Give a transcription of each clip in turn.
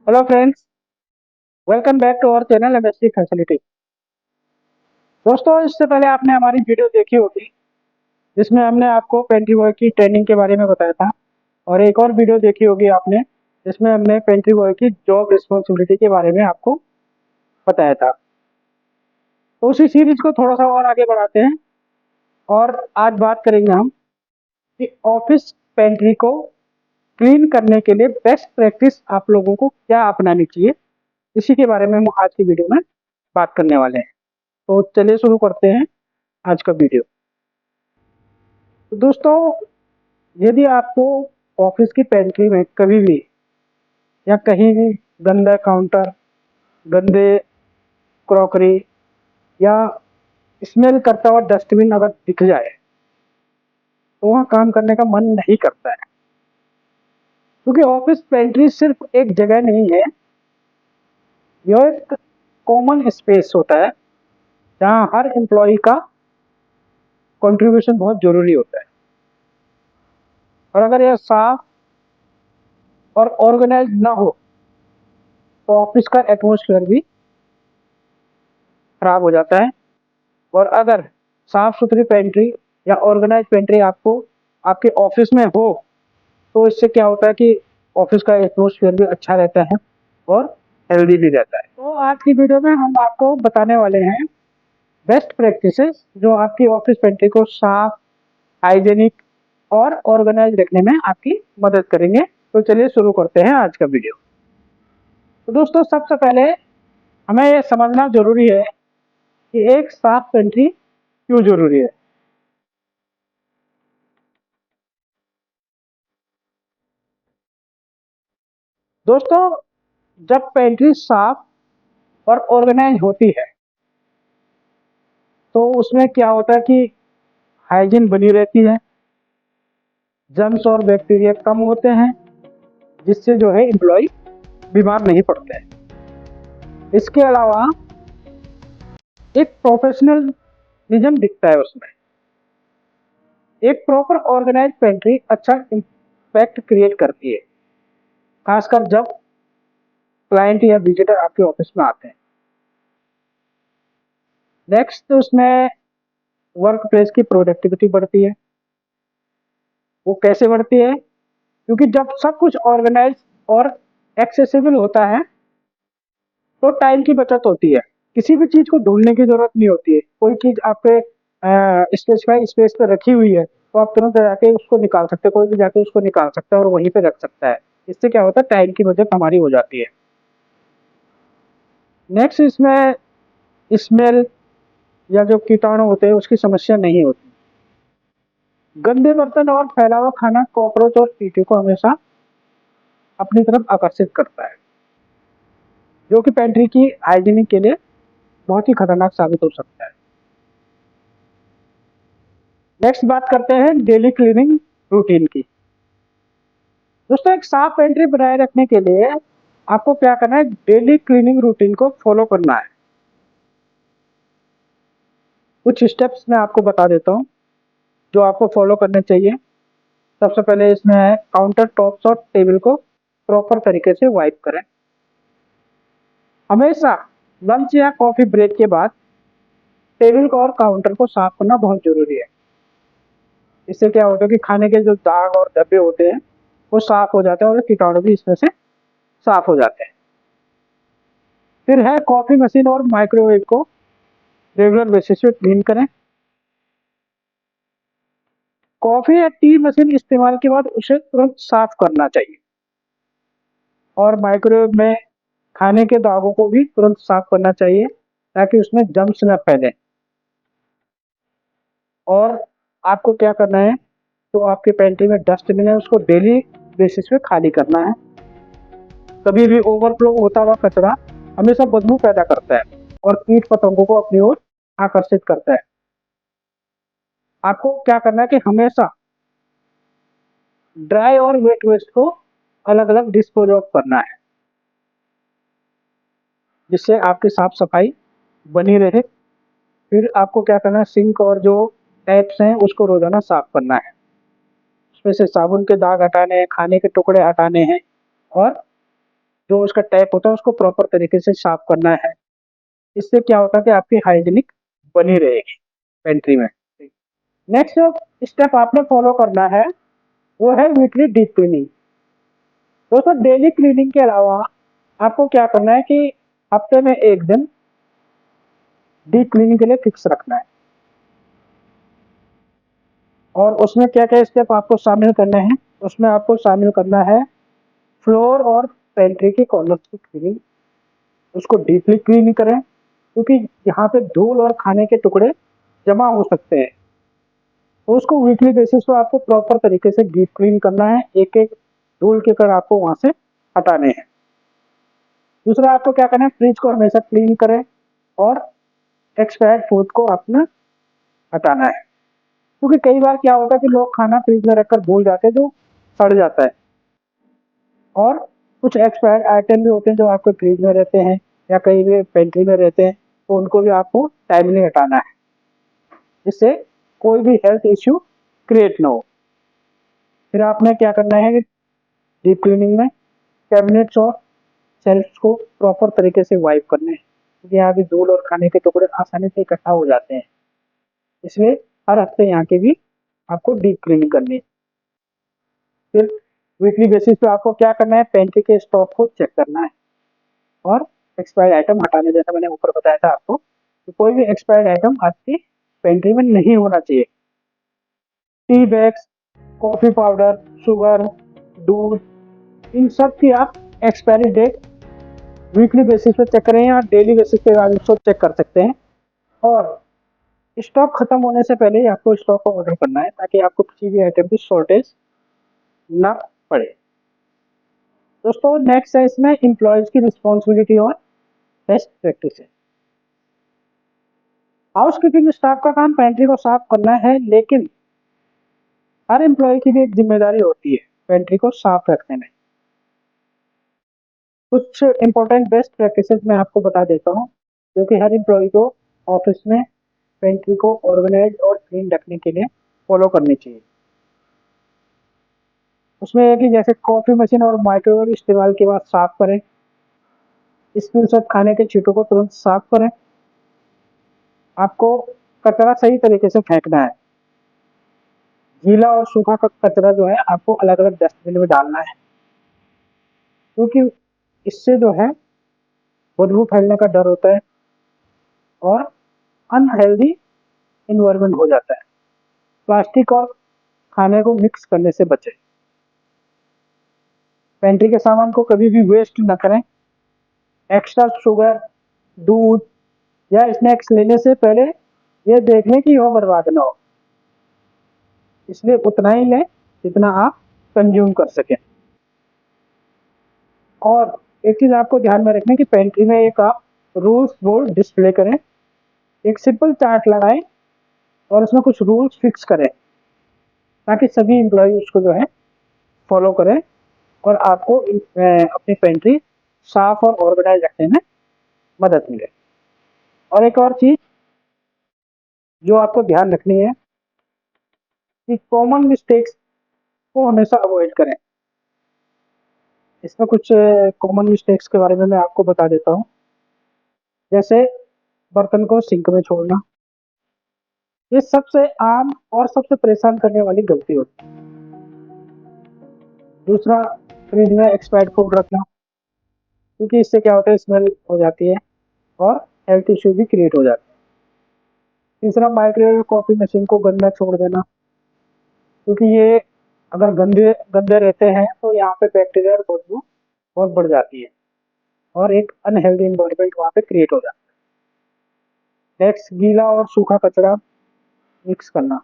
Hello friends, welcome back to our channel MSc facility. दोस्तों, इससे पहले आपने हमारी वीडियो देखी होगी जिसमें हमने आपको पेंट्री बॉय की ट्रेनिंग के बारे में बताया था। और एक और वीडियो देखी होगी आपने जिसमें हमने पेंट्री बॉय की जॉब रिस्पॉन्सिबिलिटी के बारे में आपको बताया था। तो उसी सीरीज को थोड़ा सा और आगे बढ़ाते हैं और आज बात करेंगे हम कि ऑफिस पेंट्री को क्लीन करने के लिए बेस्ट प्रैक्टिस आप लोगों को क्या अपनानी चाहिए। इसी के बारे में हम आज की वीडियो में बात करने वाले हैं। तो चलिए शुरू करते हैं आज का वीडियो। तो दोस्तों, यदि आपको ऑफिस की पेंट्री में कभी भी या कहीं भी गंदा काउंटर, गंदे क्रॉकरी या स्मेल करता हुआ डस्टबिन अगर दिख जाए तो वहाँ काम करने का मन नहीं करता है। क्योंकि ऑफिस पेंट्री सिर्फ एक जगह नहीं है, यह एक कॉमन स्पेस होता है जहाँ हर एम्प्लॉय का कंट्रीब्यूशन बहुत जरूरी होता है। और अगर यह साफ और ऑर्गेनाइज ना हो तो ऑफिस का एटमोसफियर भी खराब हो जाता है। और अगर साफ सुथरी पेंट्री या ऑर्गेनाइज पेंट्री आपको आपके ऑफिस में हो तो इससे क्या होता है कि ऑफिस का एटमोसफियर भी अच्छा रहता है और हेल्दी भी रहता है। तो आज की वीडियो में हम आपको बताने वाले हैं बेस्ट प्रैक्टिसेस जो आपकी ऑफिस पेंट्री को साफ, हाइजेनिक और ऑर्गेनाइज रखने में आपकी मदद करेंगे। तो चलिए शुरू करते हैं आज का वीडियो। तो दोस्तों, सबसे पहले हमें यह समझना जरूरी है कि एक साफ पेंट्री क्यों जरूरी है। दोस्तों, जब पेंट्री साफ और ऑर्गेनाइज होती है तो उसमें क्या होता है कि हाइजीन बनी रहती है, जर्म्स और बैक्टीरिया कम होते हैं, जिससे जो है एम्प्लॉय बीमार नहीं पड़ते हैं। इसके अलावा एक प्रोफेशनलिज्म दिखता है उसमें। एक प्रॉपर ऑर्गेनाइज पेंट्री अच्छा इम्पैक्ट क्रिएट करती है, खासकर जब क्लाइंट या विजिटर आपके ऑफिस में आते हैं। नेक्स्ट, तो उसमें वर्क प्लेस की प्रोडक्टिविटी बढ़ती है। वो कैसे बढ़ती है? क्योंकि जब सब कुछ ऑर्गेनाइज और एक्सेसिबल होता है तो टाइम की बचत होती है। किसी भी चीज को ढूंढने की जरूरत नहीं होती है। कोई चीज आपके स्पेसिफाई स्पेस पे रखी हुई है तो आप तुरंत जाके उसको निकाल सकते हैं, कोई भी जाके उसको निकाल सकता है और वहीं पे रख सकता है। इससे क्या होता है, टाइम की बचत हमारी हो जाती है। नेक्स्ट, इसमें स्मेल या जो कीटाणु होते हैं उसकी समस्या नहीं होती। गंदे बर्तन और फैला हुआ खाना कॉकरोच और चींटी को हमेशा अपनी तरफ आकर्षित करता है, जो कि पेंट्री की हाइजीनिक के लिए बहुत ही खतरनाक साबित हो सकता है। नेक्स्ट बात करते हैं डेली क्लीनिंग रूटीन की। दोस्तों, एक साफ पेंट्री बनाए रखने के लिए आपको क्या करना है, डेली क्लीनिंग रूटीन को फॉलो करना है। कुछ स्टेप्स मैं आपको बता देता हूँ जो आपको फॉलो करने चाहिए। सबसे पहले इसमें है काउंटर टॉप्स और टेबल को प्रॉपर तरीके से वाइप करें। हमेशा लंच या कॉफी ब्रेक के बाद टेबल को और काउंटर को साफ करना बहुत जरूरी है। इससे क्या होता है कि खाने के जो दाग और धब्बे होते हैं वो साफ हो जाते हैं और कीटाणु भी इसमें से साफ हो जाते हैं। फिर है कॉफी मशीन और माइक्रोवेव को रेगुलर बेसिस पे क्लीन करें। कॉफी या टी मशीन इस्तेमाल के बाद उसे तुरंत साफ करना चाहिए। और माइक्रोवेव में खाने के दागों को भी तुरंत साफ करना चाहिए ताकि उसमें जम्स न फैले। और आपको क्या करना है, तो आपके पेंट्री में डस्टबिन है उसको डेली बेसिस पे खाली करना है। कभी भी ओवरफ्लो होता हुआ कचरा हमेशा बदबू पैदा करता है और कीट पतंगों को अपनी ओर आकर्षित करता है। आपको क्या करना है कि हमेशा ड्राई और वेट वेस्ट को अलग अलग डिस्पोज ऑफ करना है, जिससे आपकी साफ सफाई बनी रहे। फिर आपको क्या करना है, सिंक और जो टैप्स हैं उसको रोजाना साफ करना है। उसमें से साबुन के दाग हटाने हैं, खाने के टुकड़े हटाने हैं और जो उसका टैप होता है उसको प्रॉपर तरीके से साफ करना है। इससे क्या होता है कि आपकी हाइजीनिक बनी रहेगी पेंट्री में। नेक्स्ट जो स्टेप आपने फॉलो करना है वो है वीकली डीप क्लीनिंग। दोस्तों डेली क्लीनिंग के अलावा आपको क्या करना है कि हफ्ते में एक दिन डीप क्लीनिंग के लिए फिक्स रखना है। और उसमें क्या क्या स्टेप आपको शामिल करने हैं, उसमें आपको शामिल करना है फ्लोर और पेंट्री की कॉर्नर की क्लीनिंग, उसको डीपली क्लीन करें क्योंकि यहाँ पे धूल और खाने के टुकड़े जमा हो सकते हैं। तो उसको वीकली बेसिस पे आपको प्रॉपर तरीके से डीप क्लीन करना है, एक एक धूल के कण आपको वहां से हटाने हैं। दूसरा आपको क्या करना है, फ्रिज को हमेशा क्लीन करें और एक्सपायर्ड फूड को अपना हटाना है। क्योंकि कई बार क्या होता है कि लोग खाना फ्रिज में रखकर भूल जाते हैं जो सड़ जाता है, और कुछ एक्सपायर्ड आइटम भी होते हैं जो आपके फ्रिज में रहते हैं या कहीं भी पेंट्री में रहते हैं, तो उनको भी आपको टाइमली हटाना है जिससे कोई भी हेल्थ इश्यू क्रिएट ना हो। फिर आपने क्या करना है, डीप क्लीनिंग में कैबिनेट्स और शेल्फ्स को प्रॉपर तरीके से वाइप करने हैं क्योंकि यहाँ की धूल और खाने के टुकड़े आसानी से इकट्ठा हो जाते हैं, इसलिए हर हफ्ते यहाँ की भी आपको डीप क्लीनिंग करनी है। फिर वीकली बेसिस पे आपको क्या करना है, पेंट्री के स्टॉक को चेक करना है और एक्सपायर्ड आइटम हटाने, जैसा मैंने ऊपर बताया था आपको कि कोई भी एक्सपायर्ड आइटम आपकी पेंट्री में नहीं होना चाहिए। Tea bags, coffee powder, sugar, दूध, इन सब की आप एक्सपायरी डेट वीकली बेसिस पे चेक करें या डेली बेसिस पे आप इसको चेक कर सकते हैं। और स्टॉक खत्म होने से पहले ही आपको स्टॉक को ऑर्डर करना है ताकि आपको किसी भी आइटम की शॉर्टेज ना पड़े। दोस्तों नेक्स्ट है इसमें एम्प्लॉयज की रिस्पॉन्सिबिलिटी और best practice. House keeping staff का काम पेंट्री को साफ करना है, लेकिन हर एम्प्लॉय की भी एक जिम्मेदारी होती है पेंट्री को साफ रखने में। कुछ इंपॉर्टेंट बेस्ट प्रैक्टिसेस मैं आपको बता देता हूँ जो कि हर एम्प्लॉय को ऑफिस में पेंट्री को ऑर्गेनाइज और क्लीन रखने के लिए फॉलो करनी चाहिए। उसमें है कि जैसे कॉफ़ी मशीन और माइक्रोवेव इस्तेमाल के बाद साफ करें, स्पून से खाने के छींटों को तुरंत साफ करें, आपको कचरा सही तरीके से फेंकना है, गीला और सूखा कचरा जो है आपको अलग अलग डस्टबिन में डालना है क्योंकि इससे जो है बदबू फैलने का डर होता है और अनहेल्दी इन्वायरमेंट हो जाता है। प्लास्टिक और खाने को मिक्स करने से बचें। पेंट्री के सामान को कभी भी वेस्ट न करें। एक्स्ट्रा शुगर, दूध या स्नैक्स लेने से पहले ये देख लें कि वह बर्बाद ना हो, इसलिए उतना ही लें जितना आप कंज्यूम कर सकें। और एक चीज़ आपको ध्यान में रखना है कि पेंट्री में एक आप रूल्स बोर्ड डिस्प्ले करें, एक सिंपल चार्ट लगाएं और उसमें कुछ रूल्स फिक्स करें ताकि सभी एम्प्लॉय उसको जो है फॉलो करें और आपको अपनी पेंट्री साफ और ऑर्गेनाइज रखने में मदद मिले। और एक और चीज़ जो आपको ध्यान रखनी है कि कॉमन मिस्टेक्स को हमेशा अवॉइड करें। इसमें कुछ कॉमन मिस्टेक्स के बारे में मैं आपको बता देता हूँ, जैसे बर्तन को सिंक में छोड़ना, ये सबसे आम और सबसे परेशान करने वाली गलती होती है। दूसरा, फ्रिज में एक्सपायर्ड फूड रखना क्योंकि इससे क्या होता है, स्मेल हो जाती है और हेल्थ इश्यू भी क्रिएट हो जाता है। तीसरा, माइक्रोवेव कॉफ़ी मशीन को गंदा छोड़ देना क्योंकि ये अगर गंदे गंदे रहते हैं तो यहाँ पे बैक्टीरिया और बदबू बहुत बढ़ जाती है और एक अनहेल्दी इन्वायरमेंट वहाँ पे क्रिएट हो जाता है। नेक्स्ट, गीला और सूखा कचरा मिक्स करना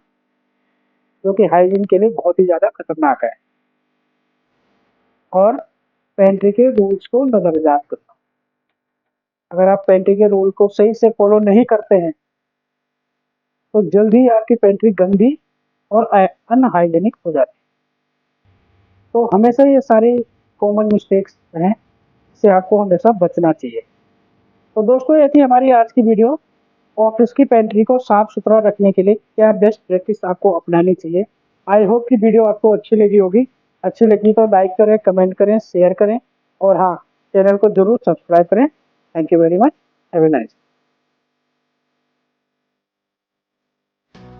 जो कि हाइजीन के लिए बहुत ही ज़्यादा खतरनाक है। और पेंट्री के रूल्स को नज़रअंदाज करना, अगर आप पेंट्री के रूल को सही से फॉलो नहीं करते हैं तो जल्द ही आपकी पेंट्री गंदी और अनहाइजेनिक हो जाती है। तो हमेशा ये सारी कॉमन मिस्टेक्स हैं, इससे आपको हमेशा बचना चाहिए। तो दोस्तों ये थी हमारी आज की वीडियो, ऑफिस की पेंट्री को साफ सुथरा रखने के लिए क्या बेस्ट प्रैक्टिस आपको अपनानी चाहिए। आई होप कि वीडियो आपको अच्छी लगी होगी। अच्छी लगी तो लाइक करें, कमेंट करें, शेयर करें और हाँ, चैनल को जरूर सब्सक्राइब करें। Thank you very much. Have a nice.